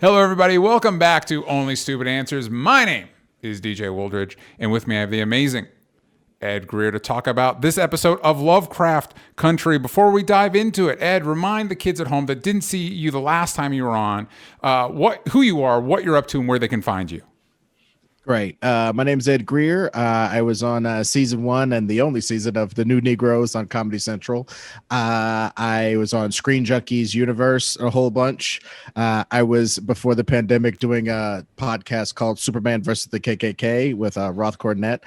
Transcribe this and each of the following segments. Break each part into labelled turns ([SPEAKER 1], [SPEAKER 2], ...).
[SPEAKER 1] Hello, everybody. Welcome back to Only Stupid Answers. My name is DJ Wooldridge, and with me I have the amazing Ed Greer to talk about this episode of Lovecraft Country. Before we dive into it, Ed, remind the kids at home that didn't see you the last time you were on who you are, what you're up to, and where they can find you.
[SPEAKER 2] Great. My name is Ed Greer. I was on season 1 and the only season of The New Negroes on Comedy Central. I was on Screen Junkies Universe a whole bunch. I was, before the pandemic, doing a podcast called Superman versus the KKK with Roth Cornett,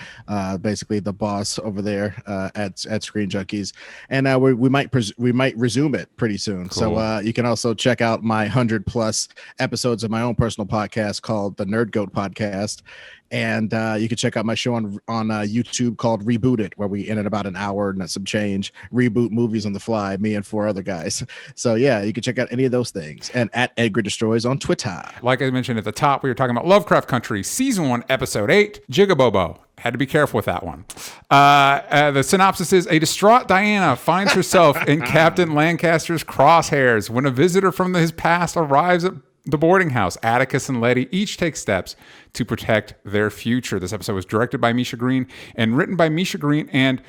[SPEAKER 2] basically the boss over there at Screen Junkies. And we might resume it pretty soon. Cool. So you can also check out my 100+ episodes of my own personal podcast called The Nerd Goat Podcast. And you can check out my show on YouTube called Reboot It, where we, in about an hour and some change, reboot movies on the fly, me and 4 other guys. So, yeah, you can check out any of those things. And at Edgar Destroys on Twitter.
[SPEAKER 1] Like I mentioned at the top, we were talking about Lovecraft Country, Season 1, Episode 8, Jig-A-Bobo. Had to be careful with that one. The synopsis is: a distraught Diana finds herself in Captain Lancaster's crosshairs when a visitor from his past arrives at the boarding house. Atticus and Leti each take steps to protect their future. This episode was directed by Misha Green and written by Misha Green and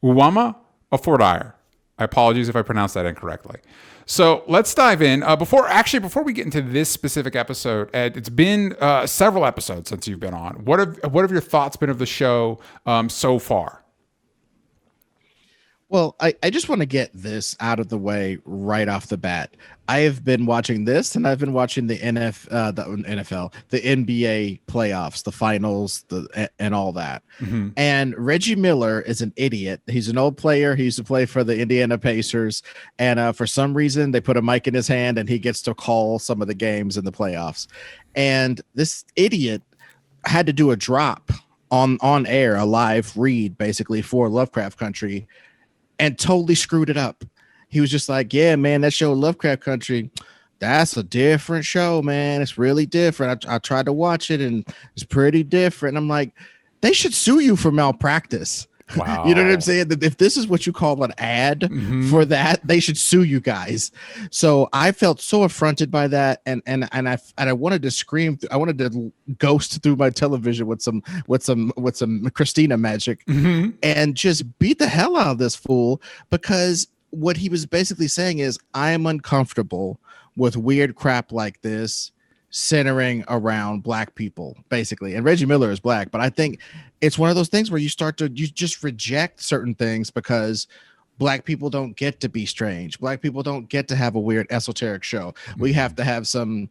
[SPEAKER 1] Uwama Afordire. I apologize if I pronounced that incorrectly. So let's dive in. Before we get into this specific episode, Ed, it's been several episodes since you've been on. What have your thoughts been of the show so far?
[SPEAKER 2] Well, I just want to get this out of the way right off the bat. I have been watching this, and I've been watching the NFL, the NBA playoffs, the finals, and all that. Mm-hmm. And Reggie Miller is an idiot. He's an old player. He used to play for the Indiana Pacers, and for some reason, they put a mic in his hand, and he gets to call some of the games in the playoffs. And this idiot had to do a drop on air, a live read, basically, for Lovecraft Country, and totally screwed it up. He was just like, yeah, man, that show Lovecraft Country, that's a different show, man. It's really different. I tried to watch it, and it's pretty different. And I'm like, they should sue you for malpractice. Wow. You know what I'm saying? That if this is what you call an ad for that, they should sue you guys. So I felt so affronted by that, and I wanted to scream. I wanted to ghost through my television with some Christina magic and just beat the hell out of this fool, because what he was basically saying is, I am uncomfortable with weird crap like this centering around black people, basically. And Reggie Miller is black, but I think it's one of those things where you just reject certain things because black people don't get to be strange. Black people don't get to have a weird esoteric show. We have to have some,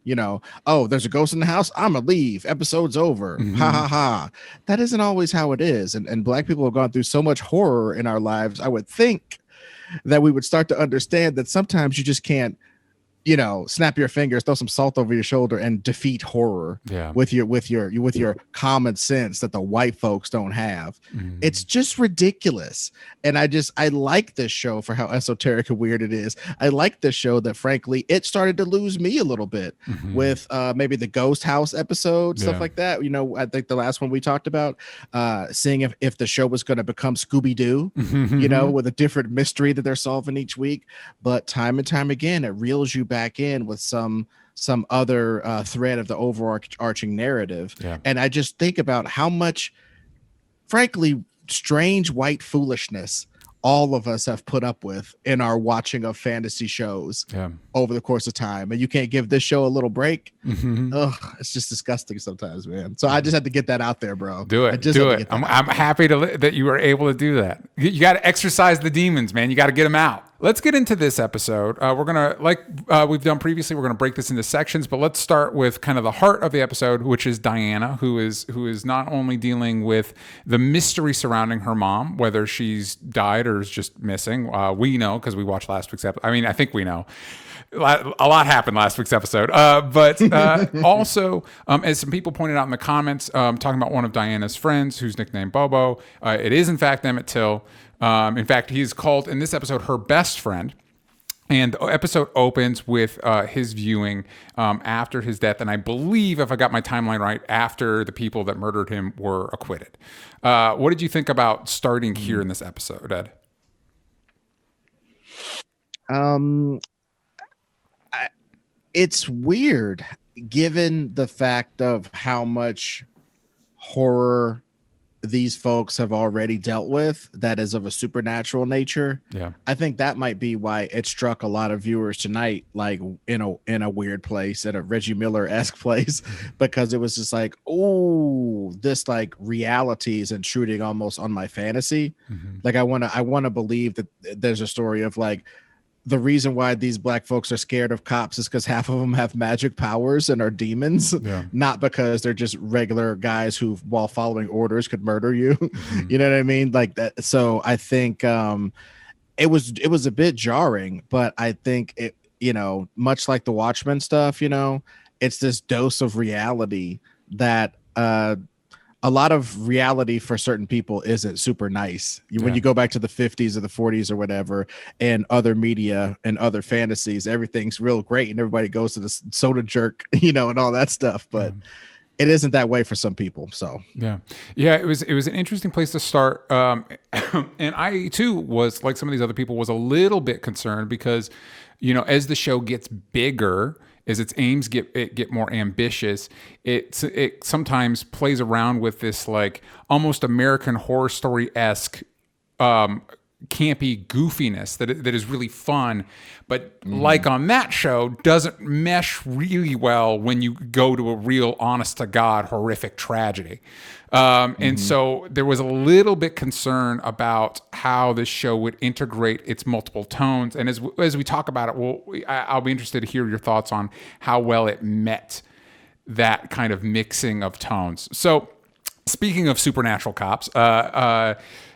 [SPEAKER 2] oh, there's a ghost in the house, I'm gonna leave, episode's over. Ha ha ha. That isn't always how it is. And black people have gone through so much horror in our lives. I would think that we would start to understand that sometimes you just can't, snap your fingers, throw some salt over your shoulder, and defeat horror with your common sense that the white folks don't have. It's just ridiculous. And I like this show for how esoteric and weird it is. I like this show that, frankly, it started to lose me a little bit with maybe the Ghost House episode, stuff like that. I think the last one we talked about, seeing if the show was going to become Scooby-Doo, with a different mystery that they're solving each week. But time and time again, it reels you back in with some other thread of the overarching narrative. And I just think about how much, frankly, strange white foolishness all of us have put up with in our watching of fantasy shows over the course of time, and you can't give this show a little break. Ugh, it's just disgusting sometimes, man. So I just had to get that out there, bro.
[SPEAKER 1] Do it. I'm happy that you were able to do that. You got to exercise the demons, man. You got to get them out. Let's get into this episode. We're gonna, like we've done previously, we're gonna break this into sections, but let's start with kind of the heart of the episode, which is Diana, who is not only dealing with the mystery surrounding her mom, whether she's died or is just missing. We know because we watched last week's episode. I mean, I think we know. A lot happened last week's episode, but also, as some people pointed out in the comments, talking about one of Diana's friends who's nicknamed Bobo. It is in fact Emmett Till. In fact, he's called in this episode her best friend. And the episode opens with his viewing after his death. And I believe, if I got my timeline right, after the people that murdered him were acquitted. What did you think about starting here in this episode, Ed?
[SPEAKER 2] It's weird given the fact of how much horror these folks have already dealt with that is of a supernatural nature.
[SPEAKER 1] Yeah.
[SPEAKER 2] I think that might be why it struck a lot of viewers tonight, like in a weird place, in a Reggie Miller-esque place, because it was just like, oh, this like reality is intruding almost on my fantasy. Like I wanna believe that there's a story of like the reason why these black folks are scared of cops is because half of them have magic powers and are demons, not because they're just regular guys who, while following orders, could murder you. You know what I mean? Like that. So I think it was a bit jarring, but I think it, much like the Watchmen stuff, it's this dose of reality that a lot of reality for certain people isn't super nice. When you go back to the 50s or the 40s or whatever, and other media and other fantasies, everything's real great and everybody goes to the soda jerk, and all that stuff. But it isn't that way for some people. So
[SPEAKER 1] it was an interesting place to start. And I too was, like some of these other people, was a little bit concerned because, as the show gets bigger, as its aims get more ambitious, it sometimes plays around with this like almost American Horror Story-esque campy goofiness that is really fun, but like on that show, doesn't mesh really well when you go to a real honest to God horrific tragedy. And so there was a little bit concern about how this show would integrate its multiple tones. And as we talk about it, I'll be interested to hear your thoughts on how well it met that kind of mixing of tones. So speaking of supernatural cops,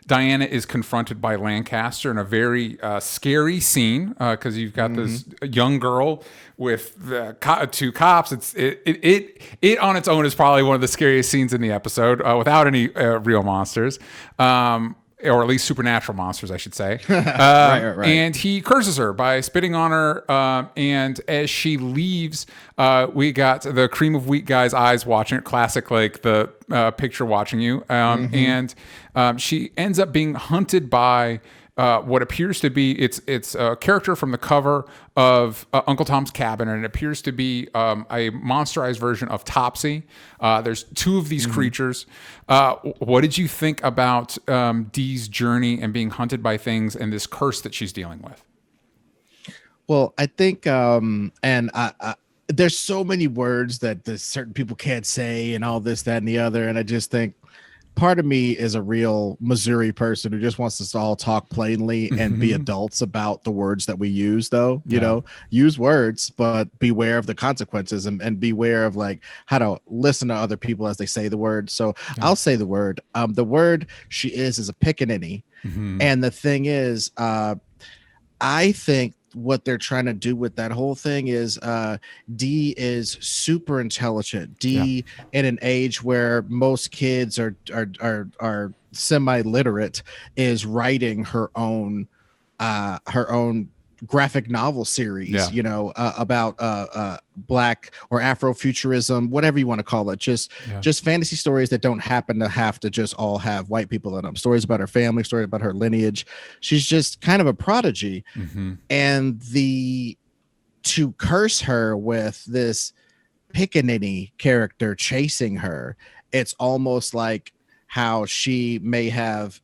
[SPEAKER 1] Diana is confronted by Lancaster in a very scary scene because you've got this young girl with the two cops. It on its own is probably one of the scariest scenes in the episode without any real monsters. Or at least supernatural monsters, I should say. Right. And he curses her by spitting on her. And as she leaves, we got the cream of wheat guy's eyes watching it, classic, like the picture watching you. And she ends up being hunted by what appears to be it's a character from the cover of Uncle Tom's Cabin, and it appears to be a monsterized version of Topsy. There's two of these creatures. What did you think about Dee's journey and being hunted by things and this curse that she's dealing with?
[SPEAKER 2] Well, I think, there's so many words that certain people can't say and all this, that, and the other. And I just think part of me is a real Missouri person who just wants us to all talk plainly and be adults about the words that we use, though. Use words, but beware of the consequences and beware of like how to listen to other people as they say the word. So I'll say the word. The word she is a pickaninny. And the thing is, I think what they're trying to do with that whole thing is Dee is super intelligent. Dee in an age where most kids are semi-literate is writing her own graphic novel series, about black or Afrofuturism, whatever you want to call it, just fantasy stories that don't happen to have to just all have white people in them. Stories about her family, stories about her lineage. She's just kind of a prodigy. And to curse her with this pickaninny character chasing her, it's almost like how she may have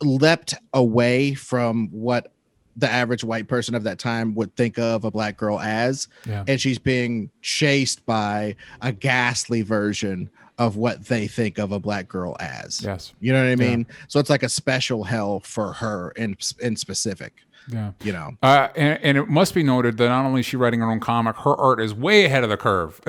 [SPEAKER 2] leapt away from what the average white person of that time would think of a black girl as, and she's being chased by a ghastly version of what they think of a black girl as. You know what I mean? So it's like a special hell for her in specific. And it must be noted that not only is she writing her own comic, her art is way ahead of the curve.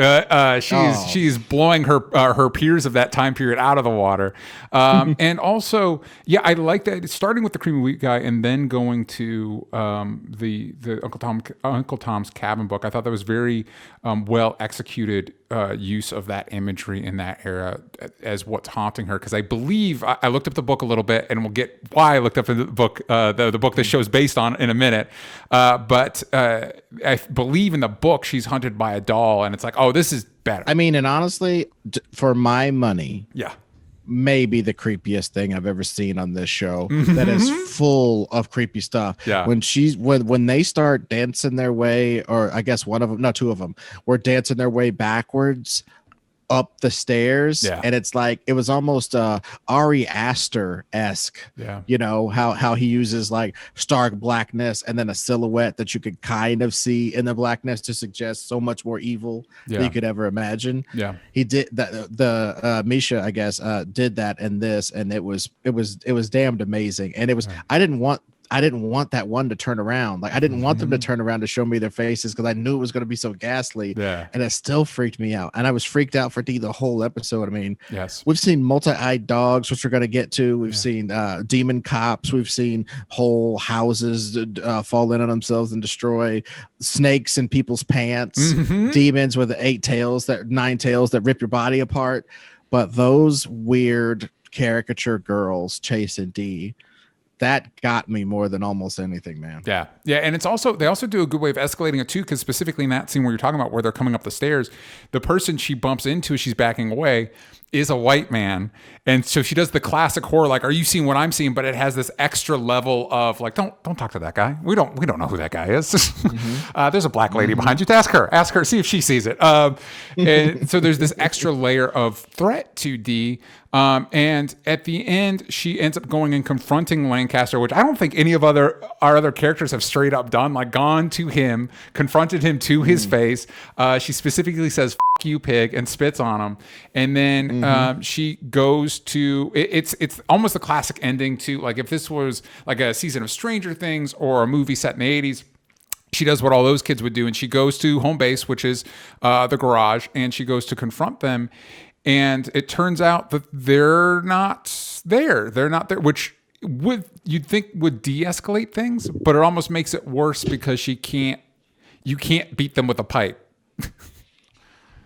[SPEAKER 2] She's blowing her peers of that time period out of the water. And also, I like that it's starting with the cream of wheat guy and then going to the Uncle Tom's Cabin book. I thought that was very well executed use of that imagery in that era as what's haunting her. Because I believe I looked up the book a little bit, and we'll get why I looked up the book, the book this show's based on in a minute. But I believe in the book she's hunted by a doll, and it's like, oh, this is better. I mean, and honestly, for my money, maybe the creepiest thing I've ever seen on this show. That is full of creepy stuff.
[SPEAKER 1] Yeah.
[SPEAKER 2] When they start dancing their way, or I guess one of them, no, two of them, were dancing their way backwards up the stairs, and it's like it was almost Ari Aster-esque. You know how he uses like stark blackness and then a silhouette that you could kind of see in the blackness to suggest so much more evil than you could ever imagine. He did that. The Misha, I guess, did that in this, and it was damned amazing. And it was I didn't want that one to turn around. Like I didn't want them to turn around to show me their faces because I knew it was going to be so ghastly. And it still freaked me out. And I was freaked out for the whole episode. I mean, we've seen multi-eyed dogs, which we're going to get to. We've seen demon cops. We've seen whole houses fall in on themselves and destroy, snakes in people's pants, demons with 9 tails that rip your body apart. But those weird caricature girls chasing D, that got me more than almost anything, man.
[SPEAKER 1] Yeah. And it's also, they also do a good way of escalating it too, because specifically in that scene where you're talking about where they're coming up the stairs, the person she bumps into as she's backing away is a white man. And so she does the classic horror, like, are you seeing what I'm seeing? But it has this extra level of like, don't talk to that guy. We don't know who that guy is. There's a black lady behind you. Ask her, see if she sees it. And so there's this extra layer of threat to D. And at the end, she ends up going and confronting Lancaster, which I don't think any of our other characters have straight up done, like gone to him, confronted him to his face. She specifically says, "F you, pig," and spits on him. And then she goes to, it's almost a classic ending to, like, if this was like a season of Stranger Things or a movie set in the 80s, she does what all those kids would do. And she goes to home base, which is the garage, and she goes to confront them. And it turns out that they're not there. They're not there, which you'd think would de-escalate things, but it almost makes it worse because you can't beat them with a pipe.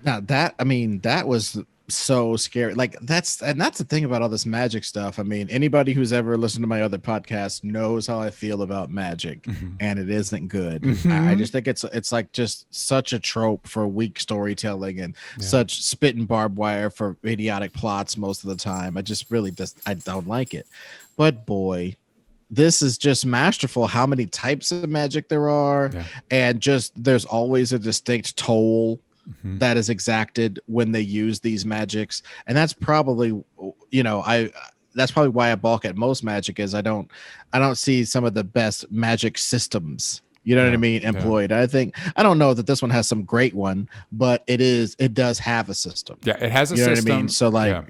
[SPEAKER 2] Now that was so scary. Like that's the thing about all this magic stuff. I mean, anybody who's ever listened to my other podcast knows how I feel about magic, and it isn't good. I just think it's like just such a trope for weak storytelling and such spit and barbed wire for idiotic plots most of the time. I don't like it. But boy, this is just masterful how many types of magic there are, and just there's always a distinct toll that is exacted when they use these magics. And that's probably, that's probably why I balk at most magic is I don't see some of the best magic systems, you know what I mean, employed. I don't know that this one has some great one, but it does have a system.
[SPEAKER 1] Yeah, it has a
[SPEAKER 2] system.
[SPEAKER 1] system.
[SPEAKER 2] Know what I mean? So like,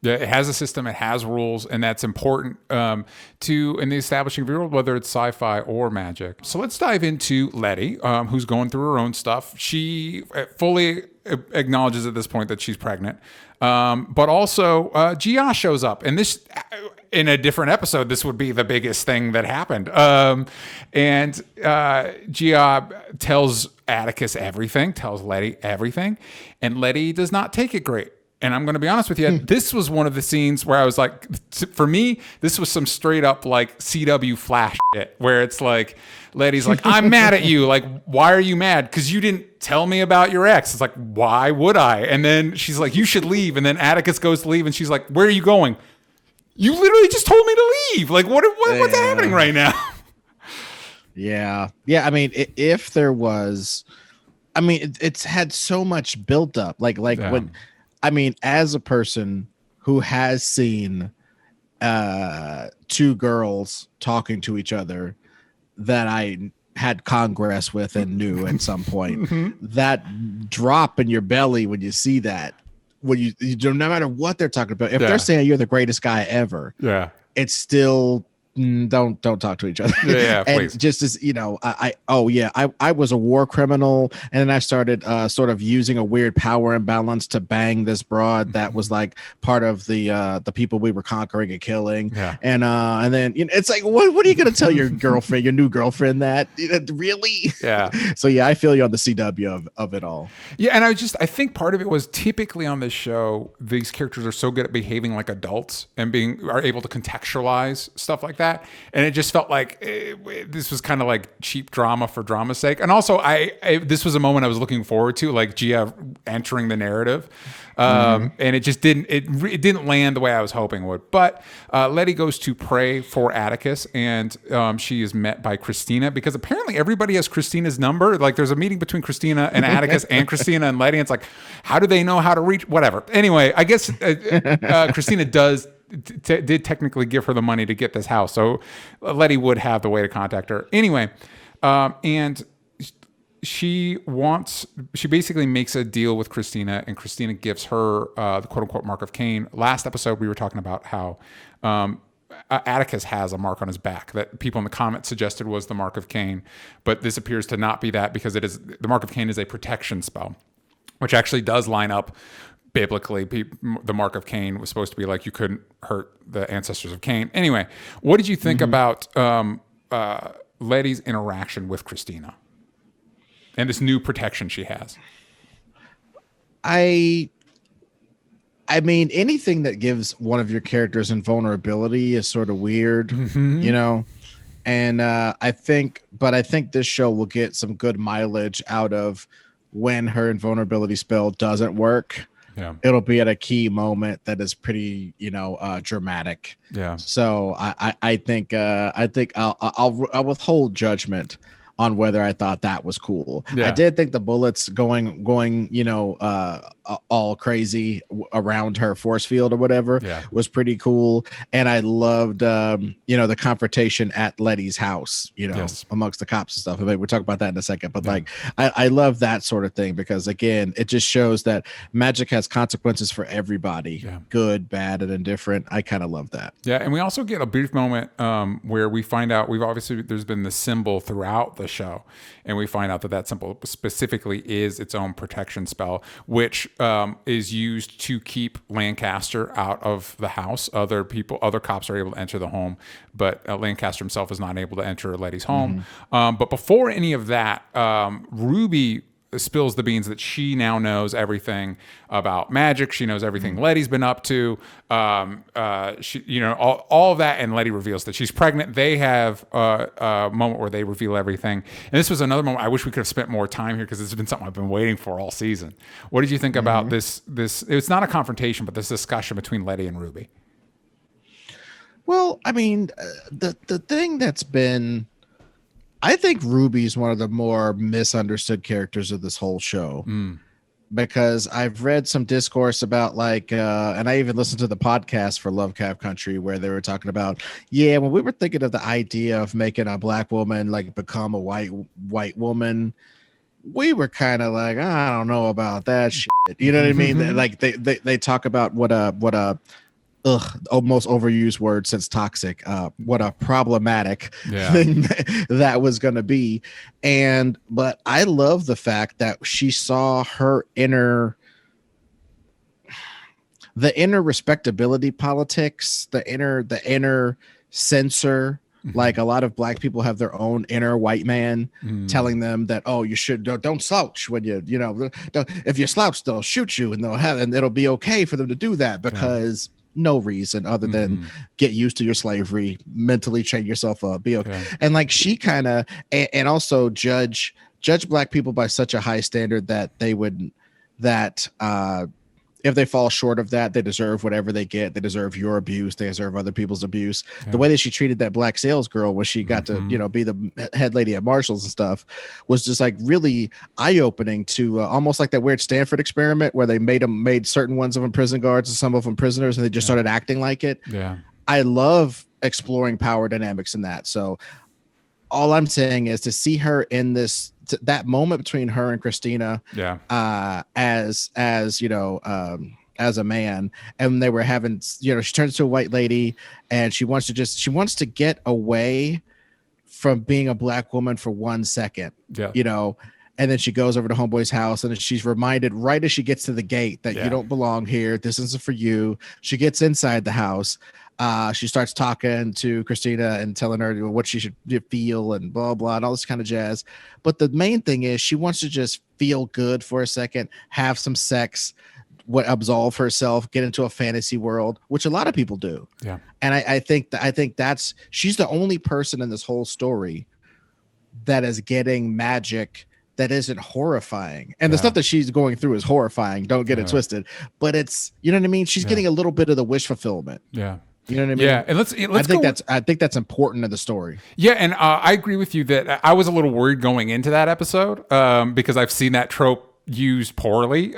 [SPEAKER 1] Yeah, it has a system, it has rules, and that's important in the establishing of your world, whether it's sci-fi or magic. So let's dive into Leti, who's going through her own stuff. She fully acknowledges at this point that she's pregnant, but also Gia shows up, and this, in a different episode, this would be the biggest thing that happened. And Gia tells Atticus everything, tells Leti everything, and Leti does not take it great. And I'm going to be honest with you, this was one of the scenes where I was like, for me, this was some straight up like CW Flash shit, where it's like, Leti's like, I'm mad at you. Like, why are you mad? Because you didn't tell me about your ex. It's like, why would I? And then she's like, you should leave. And then Atticus goes to leave, and she's like, where are you going? You literally just told me to leave. Like, what's happening right now?
[SPEAKER 2] Yeah. I mean, if there was, I mean, it's had so much built up. Like when. I mean, as a person who has seen two girls talking to each other that I had congress with and knew at some point, that drop in your belly when you see that, when you no matter what they're talking about, if they're saying you're the greatest guy ever, it's still don't talk to each other. And
[SPEAKER 1] please.
[SPEAKER 2] Just as I was a war criminal, and then I started sort of using a weird power imbalance to bang this broad that was like part of the people we were conquering and killing. And then it's like, what are you gonna tell your girlfriend, your new girlfriend, that really? So I feel you on the CW of it all.
[SPEAKER 1] And I think part of it was typically on this show, these characters are so good at behaving like adults and are able to contextualize stuff like that. And it just felt like this was kind of like cheap drama for drama's sake. And also, this was a moment I was looking forward to, like Gia entering the narrative. And it just didn't land the way I was hoping it would. But Leti goes to pray for Atticus, and she is met by Christina, because apparently everybody has Christina's number. Like, there's a meeting between Christina and Atticus and Christina and Leti. And it's like, how do they know how to reach? Whatever. Anyway, I guess Christina did technically give her the money to get this house. So Leti would have the way to contact her. Anyway, and she basically makes a deal with Christina, and Christina gives her the quote unquote mark of Cain. Last episode, we were talking about how Atticus has a mark on his back that people in the comments suggested was the mark of Cain, but this appears to not be that, because the mark of Cain is a protection spell, which actually does line up biblically. The mark of Cain was supposed to be like, you couldn't hurt the ancestors of Cain. Anyway, what did you think about Leti's interaction with Christina and this new protection she has?
[SPEAKER 2] I mean, anything that gives one of your characters invulnerability is sort of weird, you know? And I think this show will get some good mileage out of when her invulnerability spell doesn't work. Yeah. It'll be at a key moment that is pretty, dramatic. Yeah. So I think I'll withhold judgment on whether I thought that was cool. Yeah. I did think the bullets going, all crazy around her force field or whatever was pretty cool. And I loved, the confrontation at Leti's house, amongst the cops and stuff. I mean, we'll talk about that in a second, but I love that sort of thing, because again, it just shows that magic has consequences for everybody, good, bad, and indifferent. I kind of love that.
[SPEAKER 1] Yeah. And we also get a brief moment where we find out there's been the symbol throughout the show, and we find out that symbol specifically is its own protection spell, which is used to keep Lancaster out of the house. Other cops are able to enter the home, but Lancaster himself is not able to enter Leti's home. But before any of that, Ruby spills the beans that she now knows everything about magic. She knows everything Leti's been up to. She, all of that, and Leti reveals that she's pregnant. They have a moment where they reveal everything. And this was another moment I wish we could have spent more time here, because this has been something I've been waiting for all season. What did you think about this? It's not a confrontation, but this discussion between Leti and Ruby.
[SPEAKER 2] Well, I mean, the thing that's been, I think Ruby's one of the more misunderstood characters of this whole show, because I've read some discourse about and I even listened to the podcast for Lovecraft Country where they were talking about, when we were thinking of the idea of making a black woman become a white woman, we were kind of like, I don't know about that shit. You know what I mean? Like they talk about what a almost overused word since toxic, what a problematic thing that was going to be. But I love the fact that she saw her inner respectability politics, the inner censor. Like, a lot of black people have their own inner white man telling them that, you should don't slouch when if you slouch, they'll shoot you, and it'll be okay for them to do that, because no reason other than get used to your slavery, mentally train yourself up, be okay. And she kind of, and also judge black people by such a high standard that they would, if they fall short of that, they deserve whatever they get. They deserve your abuse. They deserve other people's abuse. The way that she treated that black sales girl when she got to, be the head lady at Marshall's and stuff was just really eye-opening to almost like that weird Stanford experiment where they made certain ones of them prison guards and some of them prisoners, and they just started acting like it. Yeah. I love exploring power dynamics in that. So all I'm saying is to see her in that moment between her and Christina, as a man, and they were having, she turns to a white lady and she wants to get away from being a black woman for 1 second, and then she goes over to homeboy's house and she's reminded right as she gets to the gate that you don't belong here. This isn't for you. She gets inside the house. She starts talking to Christina and telling her what she should feel and blah, blah, and all this kind of jazz. But the main thing is she wants to just feel good for a second, have some sex, absolve herself, get into a fantasy world, which a lot of people do. Yeah. And I think she's the only person in this whole story that is getting magic that isn't horrifying. And the stuff that she's going through is horrifying. Don't get it twisted. But it's, you know what I mean? She's getting a little bit of the wish fulfillment.
[SPEAKER 1] Yeah.
[SPEAKER 2] You know what I mean?
[SPEAKER 1] Yeah, and
[SPEAKER 2] I think that's important in the story.
[SPEAKER 1] Yeah, and I agree with you that I was a little worried going into that episode because I've seen that trope used poorly,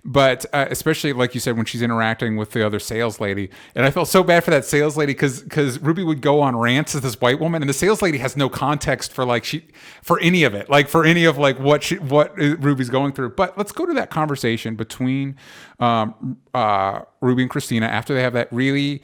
[SPEAKER 1] but especially like you said when she's interacting with the other sales lady, and I felt so bad for that sales lady because Ruby would go on rants as this white woman, and the sales lady has no context for any of it, like for any of like what Ruby's going through. But let's go to that conversation between Ruby and Christina after they have that really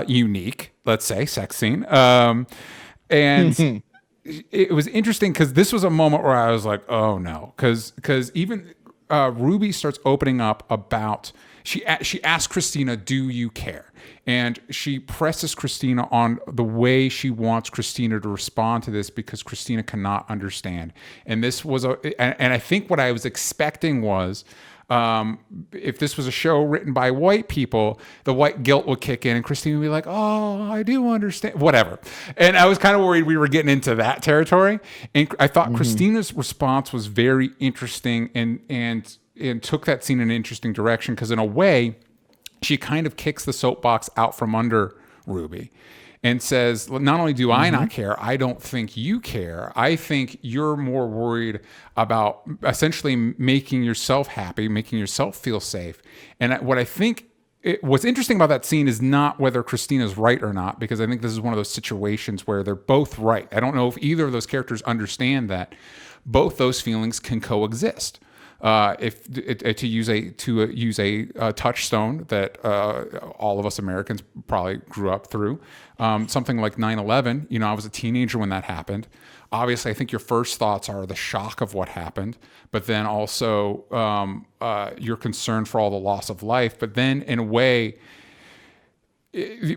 [SPEAKER 1] unique, let's say, sex scene, and. It was interesting because this was a moment where I was like, oh no, because even Ruby starts opening up about she asks Christina, do you care? And she presses Christina on the way she wants Christina to respond to this because Christina cannot understand. And this was and I think what I was expecting was if this was a show written by white people, the white guilt would kick in and Christine would be like, oh, I do understand, whatever. And I was kind of worried we were getting into that territory. And I thought Christina's response was very interesting and took that scene in an interesting direction because in a way, she kind of kicks the soapbox out from under Ruby and says, not only do I not care, I don't think you care. I think you're more worried about essentially making yourself happy, making yourself feel safe. And what I think what's interesting about that scene is not whether Christina's right or not, because I think this is one of those situations where they're both right. I don't know if either of those characters understand that both those feelings can coexist. To use a touchstone that all of us Americans probably grew up through, something like 9/11. You know, I was a teenager when that happened. Obviously, I think your first thoughts are the shock of what happened, but then also your concern for all the loss of life. But then, in a way,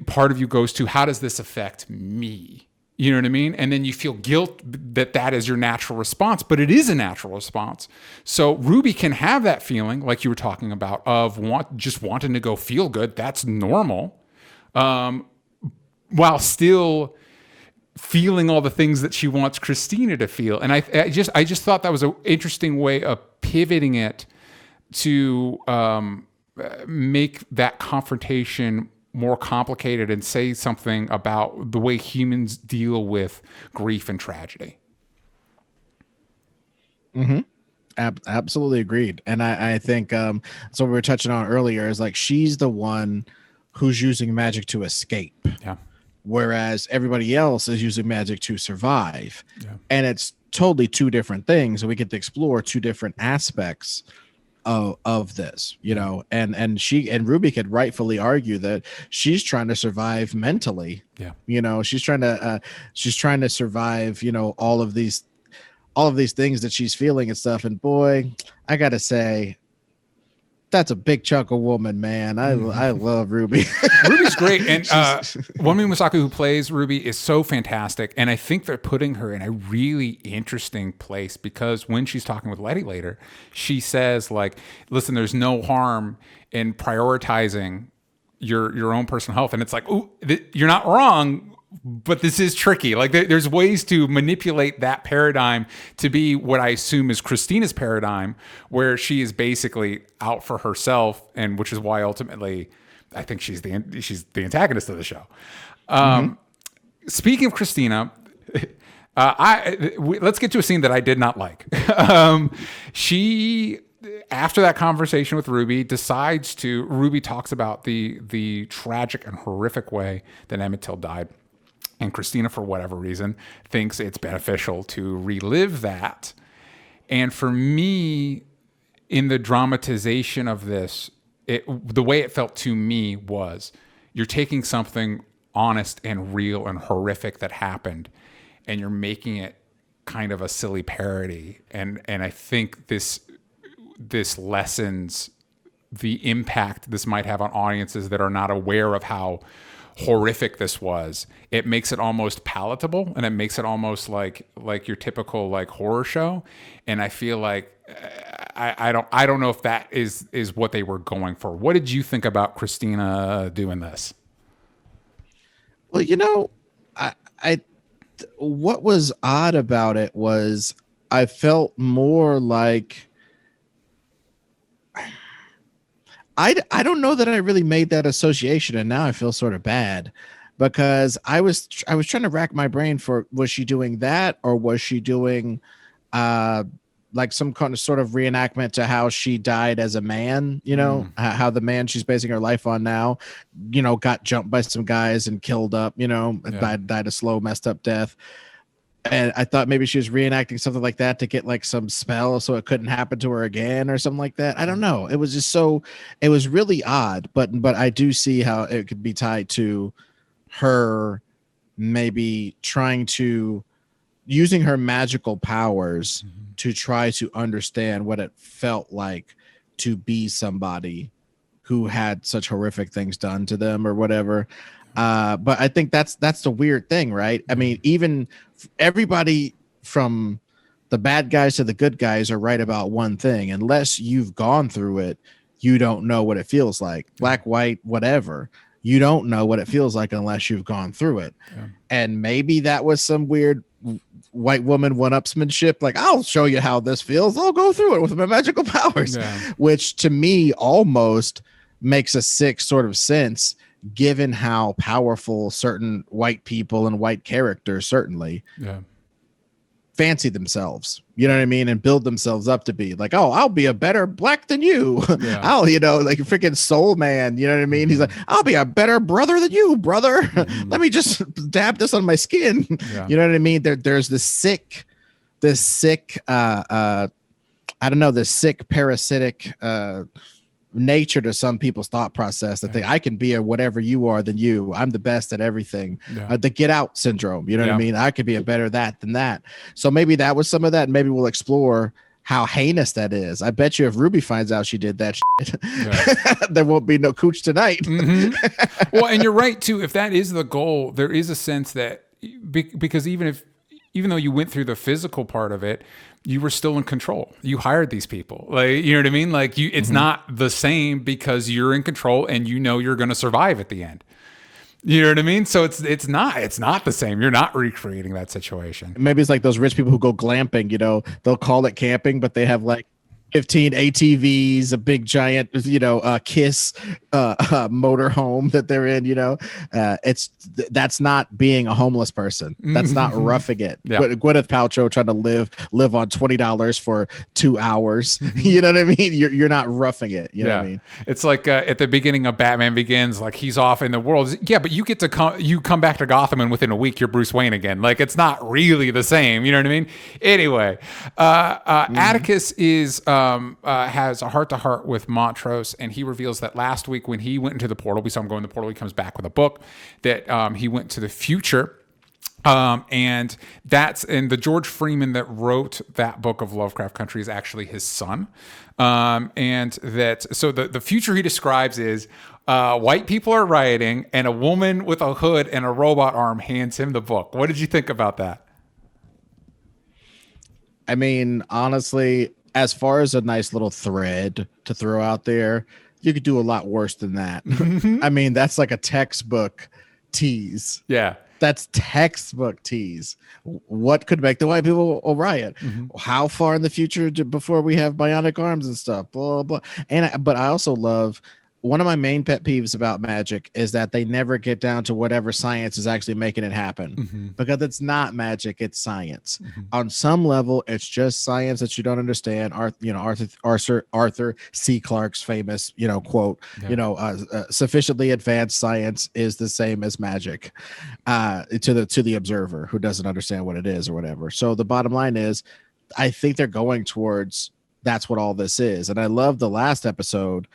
[SPEAKER 1] part of you goes to, how does this affect me? You know what I mean? And then you feel guilt that is your natural response, but it is a natural response. So Ruby can have that feeling, like you were talking about, of just wanting to go feel good. That's normal, while still feeling all the things that she wants Christina to feel. And I just thought that was an interesting way of pivoting it to make that confrontation more complicated and say something about the way humans deal with grief and tragedy.
[SPEAKER 2] Absolutely agreed. And I think so what we were touching on earlier is like she's the one who's using magic to escape.
[SPEAKER 1] Yeah.
[SPEAKER 2] Whereas everybody else is using magic to survive.
[SPEAKER 1] Yeah.
[SPEAKER 2] And it's totally two different things. And we get to explore two different aspects of this, you know, and Ruby could rightfully argue that she's trying to survive mentally.
[SPEAKER 1] Yeah.
[SPEAKER 2] You know, she's trying to survive, you know, all of these things that she's feeling and stuff. And boy, I gotta say, that's a big chunk of woman, man. I love Ruby.
[SPEAKER 1] Ruby's great. And Wunmi Mosaku, who plays Ruby, is so fantastic. And I think they're putting her in a really interesting place because when she's talking with Leti later, she says, like, listen, there's no harm in prioritizing your own personal health. And it's like, ooh, you're not wrong, but this is tricky. Like there's ways to manipulate that paradigm to be what I assume is Christina's paradigm, where she is basically out for herself, and which is why ultimately I think she's the antagonist of the show. Speaking of Christina, let's get to a scene that I did not like. She, after that conversation with Ruby, Ruby talks about the tragic and horrific way that Emmett Till died. And Christina, for whatever reason, thinks it's beneficial to relive that. And for me, in the dramatization of this, the way it felt to me was, you're taking something honest and real and horrific that happened, and you're making it kind of a silly parody. And I think this lessens the impact this might have on audiences that are not aware of how horrific this was. It makes it almost palatable, and it makes it almost like your typical like horror show. And I feel like I don't know if that is what they were going for. What did you think about Christina doing this?
[SPEAKER 2] Well, you know, I what was odd about it was I felt more like I don't know that I really made that association, and now I feel sort of bad because I was trying to rack my brain for, was she doing that, or was she doing uh like some kind of sort of reenactment to how she died as a man, how the man she's basing her life on now, got jumped by some guys and killed up, died a slow, messed up death. And I thought maybe she was reenacting something like that to get like some spell so it couldn't happen to her again or something like that. I don't know. It was just it was really odd, but I do see how it could be tied to her maybe trying to using her magical powers to try to understand what it felt like to be somebody who had such horrific things done to them or whatever. But I think that's the weird thing, right? I mean, even everybody from the bad guys to the good guys are right about one thing. Unless you've gone through it, you don't know what it feels like. Black, white, whatever. You don't know what it feels like unless you've gone through it. Yeah. And maybe that was some weird white woman one-upsmanship. Like, I'll show you how this feels. I'll go through it with my magical powers, which to me almost makes a sick sort of sense, given how powerful certain white people and white characters certainly fancy themselves, you know what I mean, and build themselves up to be like, oh, I'll be a better black than you. I'll, like a freaking soul man, you know what I mean? He's like, I'll be a better brother than you, brother. Let me just dab this on my skin. You know what I mean? There's this sick I don't know, this sick parasitic nature to some people's thought process that I can be a whatever you are than you. I'm the best at everything. The get out syndrome. You know what I mean? I could be a better that than that. So maybe that was some of that. And maybe we'll explore how heinous that is. I bet you if Ruby finds out she did that shit, there won't be no cooch tonight.
[SPEAKER 1] Well, and you're right too. If that is the goal, there is a sense that because even though you went through the physical part of it, you were still in control. You hired these people. Like, you know what I mean? Like it's not the same because you're in control and you're going to survive at the end. You know what I mean? So it's not the same. You're not recreating that situation.
[SPEAKER 2] Maybe it's like those rich people who go glamping, they'll call it camping, but they have like 15 ATVs, a big giant, Kiss motorhome that they're in, that's not being a homeless person. That's not roughing it. Gwyneth Paltrow trying to live on $20 for 2 hours. You know what I mean? You're not roughing it. You know what I mean?
[SPEAKER 1] It's like at the beginning of Batman Begins, like he's off in the world. Yeah, but you get to come back to Gotham and within a week you're Bruce Wayne again. Like it's not really the same. You know what I mean? Anyway, Atticus is has a heart-to-heart with Montrose, and he reveals that last week when he went into the portal, we saw him go in the portal, he comes back with a book, that he went to the future. And the George Freeman that wrote that book of Lovecraft Country is actually his son. And so the future he describes is white people are rioting, and a woman with a hood and a robot arm hands him the book. What did you think about that?
[SPEAKER 2] I mean, honestly, as far as a nice little thread to throw out there, you could do a lot worse than that. I mean, that's like a textbook tease.
[SPEAKER 1] Yeah.
[SPEAKER 2] That's textbook tease. What could make the white people riot? How far in the future before we have bionic arms and stuff? Blah, blah. But I also love, one of my main pet peeves about magic is that they never get down to whatever science is actually making it happen, because it's not magic, it's science. On some level, it's just science that you don't understand. Arthur C. Clarke's famous, quote, sufficiently advanced science is the same as magic to the observer who doesn't understand what it is or whatever. So the bottom line is, I think they're going towards that's what all this is. And I love the last episode,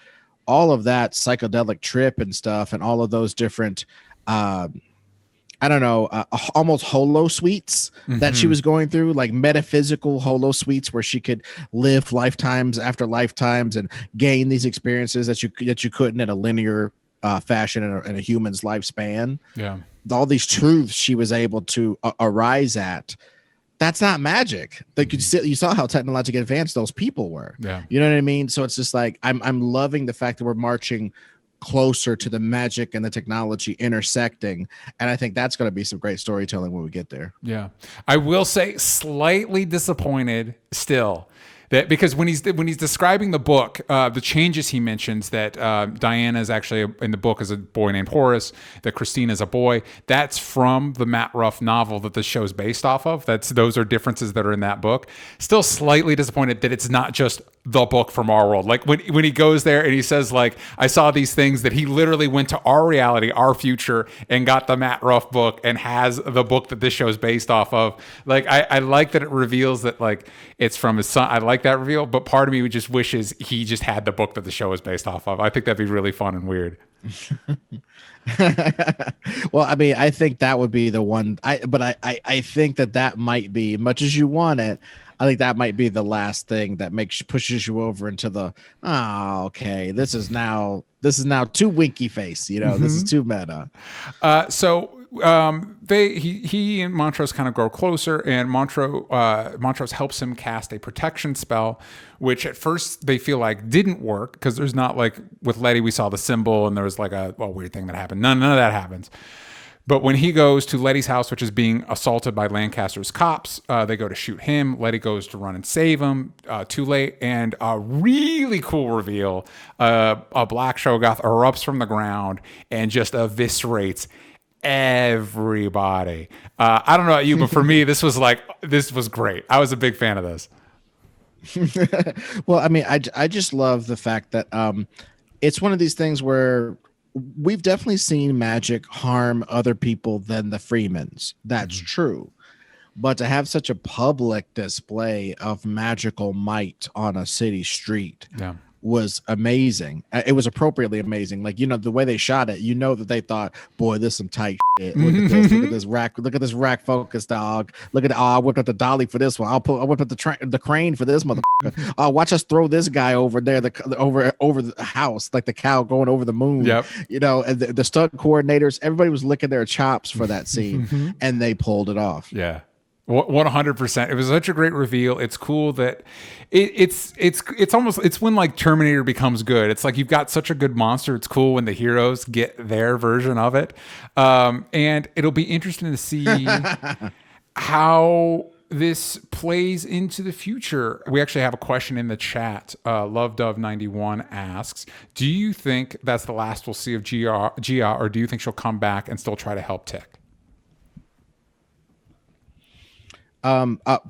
[SPEAKER 2] all of that psychedelic trip and stuff, and all of those different, almost holo suites that she was going through, like metaphysical holo suites where she could live lifetimes after lifetimes and gain these experiences that you couldn't in a linear fashion in a human's lifespan.
[SPEAKER 1] Yeah,
[SPEAKER 2] all these truths she was able to arise at. That's not magic. Like you saw how technologically advanced those people were.
[SPEAKER 1] Yeah.
[SPEAKER 2] You know what I mean? So it's just like I'm loving the fact that we're marching closer to the magic and the technology intersecting. And I think that's going to be some great storytelling when we get there.
[SPEAKER 1] Yeah. I will say slightly disappointed still. That because when he's describing the book, the changes he mentions that Diana is actually in the book as a boy named Horace, that Christina is a boy. That's from the Matt Ruff novel that the show's based off of. Those are differences that are in that book. Still slightly disappointed that it's not just the book from our world. Like when he goes there and he says like, I saw these things, that he literally went to our reality, our future, and got the Matt Ruff book and has the book that this show is based off of. Like I like that it reveals that like it's from his son. I like that reveal, but part of me just wishes he just had the book that the show is based off of. I think that'd be really fun and weird.
[SPEAKER 2] Well, I mean, I think that would be the one. I think that might be, much as you want it, I think that might be the last thing that pushes you over into the okay, this is now too winky face, this is too meta.
[SPEAKER 1] He and Montrose kind of grow closer, and Montrose helps him cast a protection spell, which at first they feel like didn't work because there's not, like with Leti, we saw the symbol and there was like a weird thing that happened. None of that happens. But when he goes to Letty's house, which is being assaulted by Lancaster's cops, they go to shoot him. Leti goes to run and save him. Too late. And a really cool reveal. A black Shoggoth erupts from the ground and just eviscerates everybody. I don't know about you, but for me, this was great. I was a big fan of this.
[SPEAKER 2] Well, I mean, I just love the fact that it's one of these things where we've definitely seen magic harm other people than the Freemans. That's true. But to have such a public display of magical might on a city street was amazing. It was appropriately amazing. Like, the way they shot it, that they thought, boy, this is some tight shit. Look at this rack focus, dog. Look at I whipped up the dolly for this one. I whipped up the crane for this motherfucker. Watch us throw this guy over there, over the house, like the cow going over the moon.
[SPEAKER 1] Yep.
[SPEAKER 2] And the stunt coordinators, everybody was licking their chops for that scene, and they pulled it off.
[SPEAKER 1] Yeah. 100%. It was such a great reveal. It's cool that it's when like Terminator becomes good. It's like you've got such a good monster. It's cool when the heroes get their version of it. And it'll be interesting to see how this plays into the future. We actually have a question in the chat. LoveDove91 asks, do you think that's the last we'll see of Gia, or do you think she'll come back and still try to help Tick?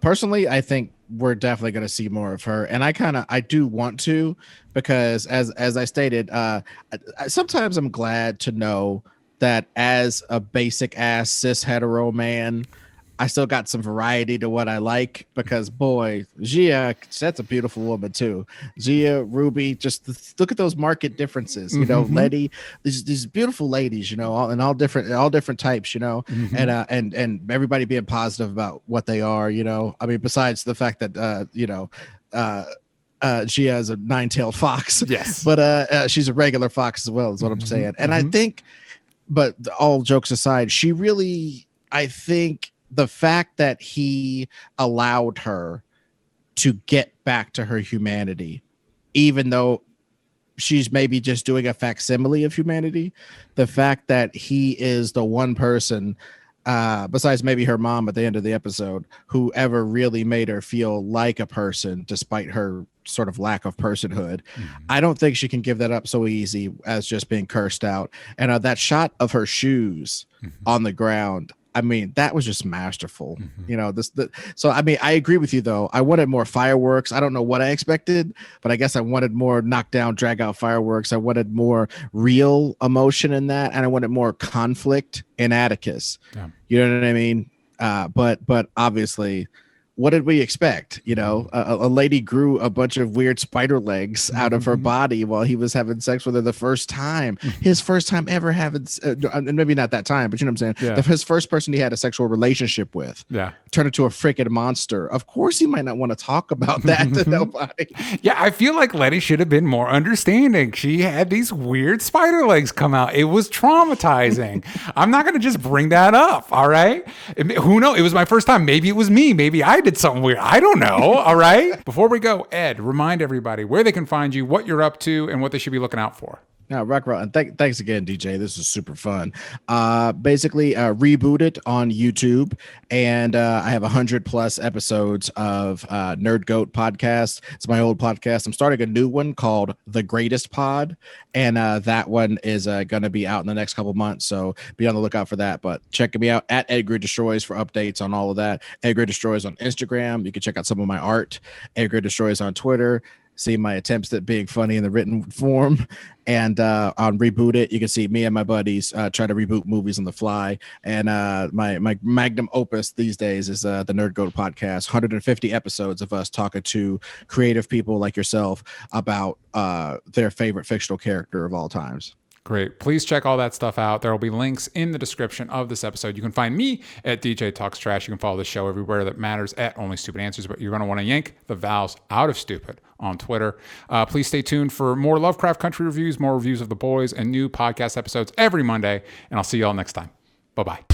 [SPEAKER 2] Personally, I think we're definitely going to see more of her, and I do want to, because as I stated, sometimes I'm glad to know that as a basic ass cis hetero man, I still got some variety to what I like, because boy, Gia, that's a beautiful woman too. Gia, Ruby, just look at those market differences, Leti, these beautiful ladies, all different types, and everybody being positive about what they are, I mean, besides the fact that, Gia is a 9-tailed fox,
[SPEAKER 1] yes,
[SPEAKER 2] but she's a regular fox as well, is what I'm saying. And I think, but all jokes aside, I think the fact that he allowed her to get back to her humanity, even though she's maybe just doing a facsimile of humanity, the fact that he is the one person, besides maybe her mom at the end of the episode, who ever really made her feel like a person despite her sort of lack of personhood. I don't think she can give that up so easy as just being cursed out. And that shot of her shoes on the ground, I mean, that was just masterful. So I mean, I agree with you though. I wanted more fireworks. I don't know what I expected, but I guess I wanted more knockdown, drag out fireworks. I wanted more real emotion in that, and I wanted more conflict in Atticus. Yeah. You know what I mean? But obviously, what did we expect? A lady grew a bunch of weird spider legs out of her body while he was having sex with her the first time. His first time ever having, and maybe not that time, but you know what I'm saying? Yeah. His first person he had a sexual relationship with. Yeah. Turned into a freaking monster. Of course, he might not want to talk about that to nobody.
[SPEAKER 1] Yeah, I feel like Leti should have been more understanding. She had these weird spider legs come out. It was traumatizing. I'm not going to just bring that up, all right? Who knows? It was my first time. Maybe it was me. Maybe I did something weird. I don't know, all right? Before we go, Ed, remind everybody where they can find you, what you're up to, and what they should be looking out for.
[SPEAKER 2] Yeah, rock, rock. And thanks again, DJ. This is super fun. Basically, reboot it on YouTube, and I have 100+ episodes of Nerd Goat podcast. It's my old podcast. I'm starting a new one called The Greatest Pod, and that one is going to be out in the next couple months. So be on the lookout for that. But check me out at Ed Greer Destroys for updates on all of that. Ed Greer Destroys on Instagram. You can check out some of my art. Ed Greer Destroys on Twitter. See my attempts at being funny in the written form. And on Reboot It, you can see me and my buddies try to reboot movies on the fly. And my magnum opus these days is the Nerd Goat podcast. 150 episodes of us talking to creative people like yourself about their favorite fictional character of all times.
[SPEAKER 1] Great. Please check all that stuff out. There will be links in the description of this episode. You can find me at DJ Talks Trash. You can follow the show everywhere that matters at Only Stupid Answers, but you're going to want to yank the vowels out of stupid on Twitter. Please stay tuned for more Lovecraft Country reviews, more reviews of The Boys, and new podcast episodes every Monday. And I'll see you all next time. Bye-bye.